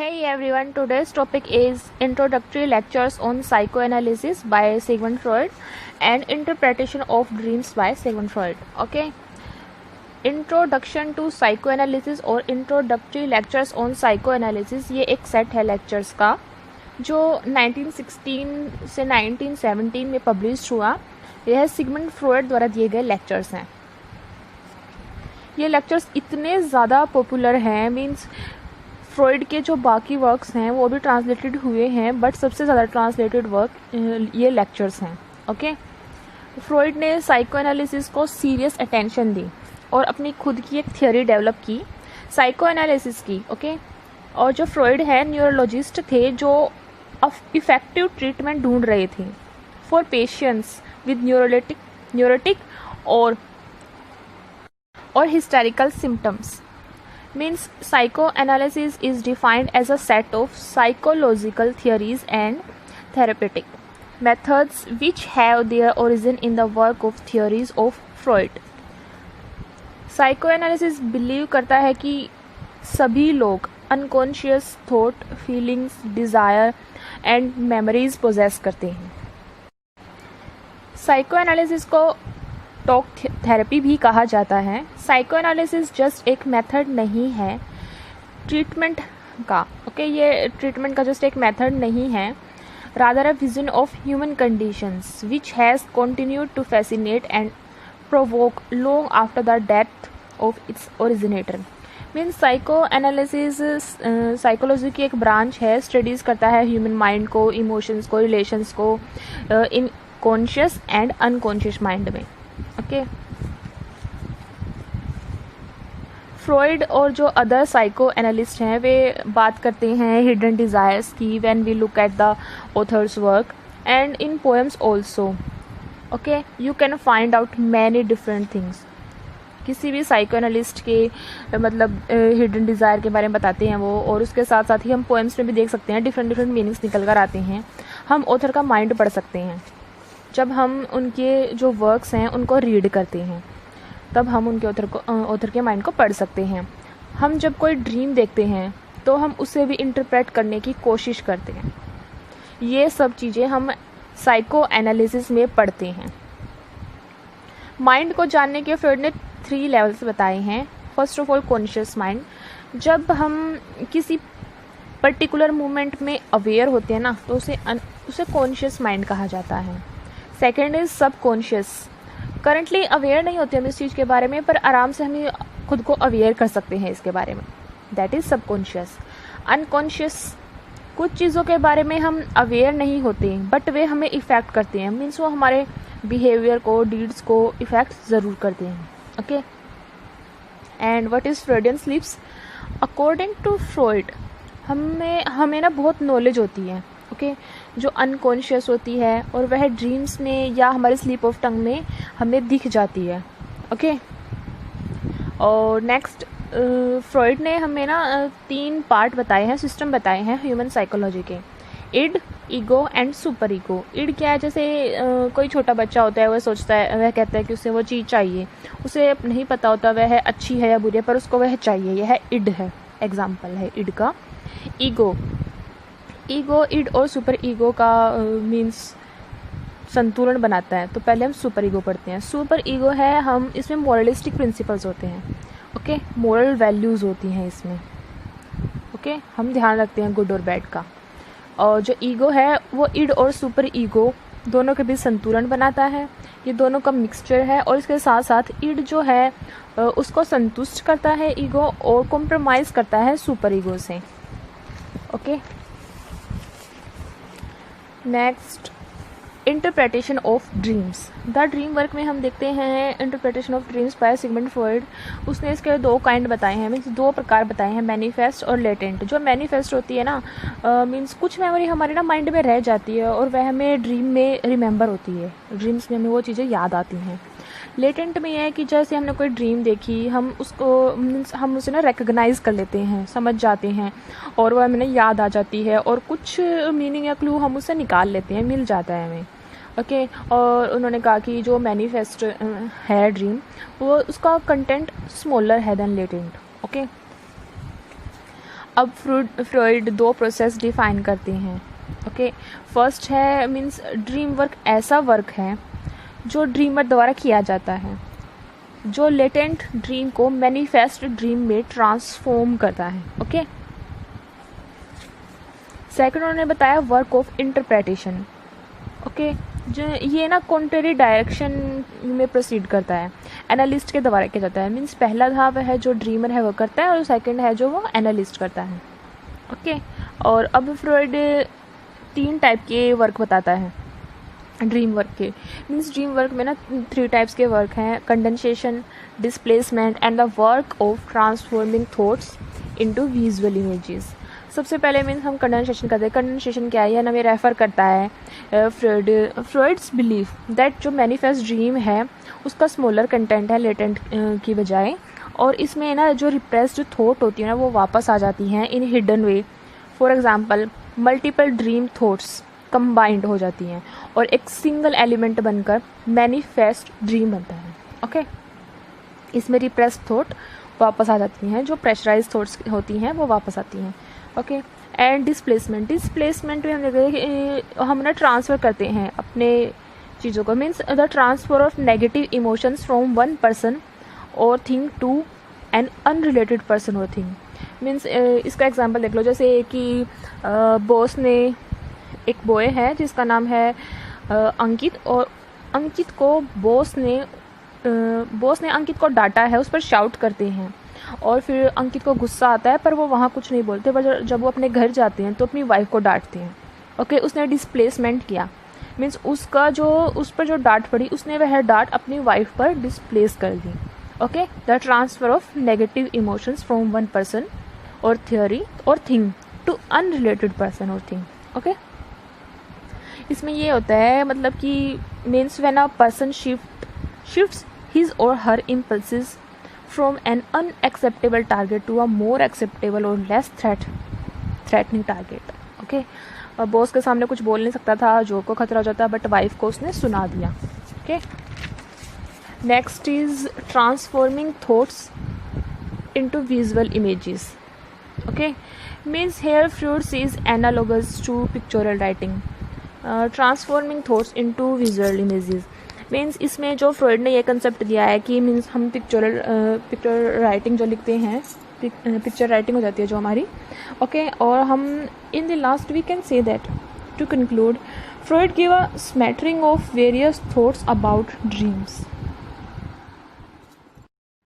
Hey everyone, today's topic is introductory lectures on psychoanalysis by Sigmund Freud and interpretation of dreams by Sigmund Freud. Okay, introduction to psychoanalysis और introductory lectures on psychoanalysis ये एक set है lectures का जो 1916 से 1917 में publish हुआ। यह सिगमंड फ्रॉयड द्वारा दिए गए लेक्चर्स हैं। ये लेक्चर्स इतने ज़्यादा पॉपुलर हैं, मीन्स फ्रॉयड के जो बाकी वर्क्स हैं वो भी ट्रांसलेटेड हुए हैं, बट सबसे ज़्यादा ट्रांसलेटेड वर्क ये लेक्चर्स हैं। ओके, फ्रॉयड ने साइको एनालिसिस को सीरियस अटेंशन दी और अपनी खुद की एक थियोरी डेवलप की साइको एनालिसिस की। ओके, और जो फ्रॉयड है न्यूरोलॉजिस्ट थे जो इफेक्टिव ट्रीटमेंट ढूंढ रहे थे फॉर पेशेंट्स विद न्यूरोटिक और hysterical symptoms. Means psychoanalysis is defined as a set of psychological theories and therapeutic methods which have their origin in the work of theories of Freud. Psychoanalysis believe करता है कि सभी लोग unconscious thought, feelings, desire and memories possess करते हैं। Psychoanalysis को talk therapy भी कहा जाता है। साइकोएनालिसिस जस्ट एक मेथड नहीं है ट्रीटमेंट का। ओके, ये ट्रीटमेंट का जस्ट एक मेथड नहीं है, rather a vision of human conditions which has continued to fascinate and provoke long after the death of its originator. Means psychoanalysis psychology की एक ब्रांच है, स्टडीज़ करता है ह्यूमन माइंड को, इमोशंस को, रिलेशंस को in conscious and unconscious mind में। Okay, Freud और जो अदर साइको एनालिस्ट हैं वे बात करते हैं हिडन डिज़ायर्स की when we look at the authors work and in poems also. Okay, you can find out many different things. किसी भी साइको एनालिस्ट के मतलब हिडन डिज़ायर के बारे में बताते हैं वो, और उसके साथ साथ ही हम पोएम्स में भी देख सकते हैं डिफरेंट मीनिंग्स निकल कर आते हैं। हम ऑथर का माइंड पढ़ सकते हैं जब हम उनके जो वर्क्स हैं उनको रीड करते हैं, तब हम उनके ऑथर के माइंड को पढ़ सकते हैं। हम जब कोई ड्रीम देखते हैं तो हम उसे भी इंटरप्रेट करने की कोशिश करते हैं। ये सब चीज़ें हम साइको एनालिसिस में पढ़ते हैं। माइंड को जानने के फ्रॉयड ने 3 लेवल्स बताए हैं। First of all conscious mind, जब हम किसी पर्टिकुलर मोमेंट में अवेयर होते हैं ना तो उसे कॉन्शियस माइंड कहा जाता है। Second is subconscious, currently aware नहीं होते हम इस चीज़ के बारे में, पर आराम से हम खुद को अवेयर कर सकते हैं इसके बारे में, दैट इज़ सबकॉन्शियस। अनकॉन्शियस, कुछ चीज़ों के बारे में हम अवेयर नहीं होते बट वे हमें इफ़ेक्ट करते हैं, मीन्स वो हमारे बिहेवियर को, डीड्स को इफ़ेक्ट ज़रूर करते हैं। Okay, and what is Freudian slips? According to Freud हमें ना बहुत नॉलेज होती है। ओके, जो अनकॉन्शियस होती है और वह ड्रीम्स में या हमारे स्लीप ऑफ टंग में हमें दिख जाती है। ओके, और नेक्स्ट फ्रॉयड ने हमें ना 3 पार्ट बताए हैं, सिस्टम बताए हैं ह्यूमन साइकोलॉजी के। Id, ego and super ego. Id क्या है? जैसे कोई छोटा बच्चा होता है, वह सोचता है, वह कहता है कि उसे वो चीज़ चाहिए, उसे नहीं पता होता वह अच्छी है या बुरी है, पर उसको वह चाहिए, यह इड है, एग्जाम्पल है इड का। ईगो, इड और सुपर ईगो का मीन्स संतुलन बनाता है, तो पहले हम सुपर ईगो पढ़ते हैं। सुपर ईगो है, हम इसमें मोरलिस्टिक प्रिंसिपल्स होते हैं। ओके, मोरल वैल्यूज़ होती हैं इसमें। ओके, हम ध्यान रखते हैं गुड और बैड का। और जो ईगो है वो इड और सुपर ईगो दोनों के बीच संतुलन बनाता है, ये दोनों का मिक्सचर है। और इसके साथ साथ इड जो है उसको संतुष्ट करता है ईगो और कॉम्प्रोमाइज़ करता है सुपर ईगो से। Okay, next interpretation of dreams. The dream work में हम देखते हैं interpretation of dreams by Sigmund Freud. उसने इसके 2 काइंड बताए हैं, मीन्स 2 प्रकार बताए हैं, मैनिफेस्ट और लेटेंट। जो मैनिफेस्ट होती है ना, मीन्स कुछ मेमोरी हमारे ना माइंड में रह जाती है और वह हमें ड्रीम में रिमेंबर होती है, ड्रीम्स में हमें वो चीज़ें याद आती हैं। लेटेंट में यह है कि जैसे हमने कोई ड्रीम देखी, हम उसको मीन्स हम उसे ना रिकग्नाइज़ कर लेते हैं, समझ जाते हैं और वह हमें याद आ जाती है, और कुछ मीनिंग या क्लू हम उसे निकाल लेते हैं, मिल जाता है हमें। ओके, और उन्होंने कहा कि जो मैनिफेस्ट है ड्रीम, वो उसका कंटेंट स्मॉलर है देन लेटेंट। ओके, अब फ्रॉइड 2 प्रोसेस डिफाइन करते हैं. ओके, फर्स्ट है मीन्स ड्रीम वर्क ऐसा वर्क है जो ड्रीमर द्वारा किया जाता है, जो लेटेंट ड्रीम को मैनिफेस्ट ड्रीम में ट्रांसफॉर्म करता है. ओके, सेकंड उन्होंने बताया वर्क ऑफ इंटरप्रिटेशन. ओके, जो ये ना कॉन्ट्रेरी डायरेक्शन में प्रोसीड करता है, एनालिस्ट के द्वारा किया जाता है. मीन्स पहला था वह है जो ड्रीमर है वो करता है, और सेकंड है जो वो एनालिस्ट करता है. ओके, और अब फ्रॉइड 3 टाइप के वर्क बताता है ड्रीम वर्क के. मीन्स ड्रीम वर्क में ना 3 टाइप्स के वर्क हैं: condensation, displacement and the work of transforming thoughts into visual images. सबसे पहले मीन्स हम कंडेंसेशन करते हैं. कंडेंसेशन क्या है, यह हमें रेफर करता है फ्रॉइड्स बिलीफ दैट जो मैनिफेस्ट ड्रीम है उसका स्मॉलर कंटेंट है लेटेंट की बजाय, और इसमें ना जो रिप्रेस्ड थॉट होती है ना वो वापस आ जाती हैं in hidden way. For example multiple dream thoughts combined हो जाती हैं और एक सिंगल एलिमेंट बनकर मैनिफेस्ट ड्रीम बनता है. ओके, इसमें रिप्रेस्ड थॉट वापस आ जाती हैं, जो प्रेशराइज थॉट्स होती हैं वो वापस आती हैं. ओके, एंड डिस्प्लेसमेंट में हम देखते हैं कि हम ना ट्रांसफ़र करते हैं अपने चीज़ों को. Means the transfer of negative emotions from one person और thing to an unrelated person और थिंग. मीन्स इसका एग्जांपल देख लो, जैसे कि बॉस ने, एक बॉय है जिसका नाम है अंकित, और अंकित को बॉस ने अंकित को डांटा है, उस पर शाउट करते हैं, और फिर अंकित को गुस्सा आता है पर वो वहाँ कुछ नहीं बोलते, पर जब वो अपने घर जाते हैं तो अपनी वाइफ को डांटते हैं. ओके, उसने डिस्प्लेसमेंट किया. मीन्स उस पर जो डांट पड़ी उसने वह डांट अपनी वाइफ पर डिस्प्लेस कर दी. Okay, the transfer of negative emotions from one person और थियरी और थिंग टू अनरिलेटेड पर्सन और थिंग. ओके, इसमें ये होता है मतलब कि means when a person shifts his और her impulses from an unacceptable target to a more acceptable और less threatening target. Okay, boss के सामने कुछ बोल नहीं सकता था, जो को खतरा हो जाता, बट वाइफ को उसने सुना दिया. Okay, next is transforming thoughts into visual images. Okay, means here Freud's is analogous to pictorial writing. Transforming thoughts into visual images means इसमें जो फ्रॉइड ने ये कंसेप्ट दिया है कि मीन्स हम पिक्चर राइटिंग जो लिखते हैं, पिक्चर राइटिंग हो जाती है जो हमारी. ओके, और हम in the last we can say that to conclude Freud give a smattering of various thoughts about dreams.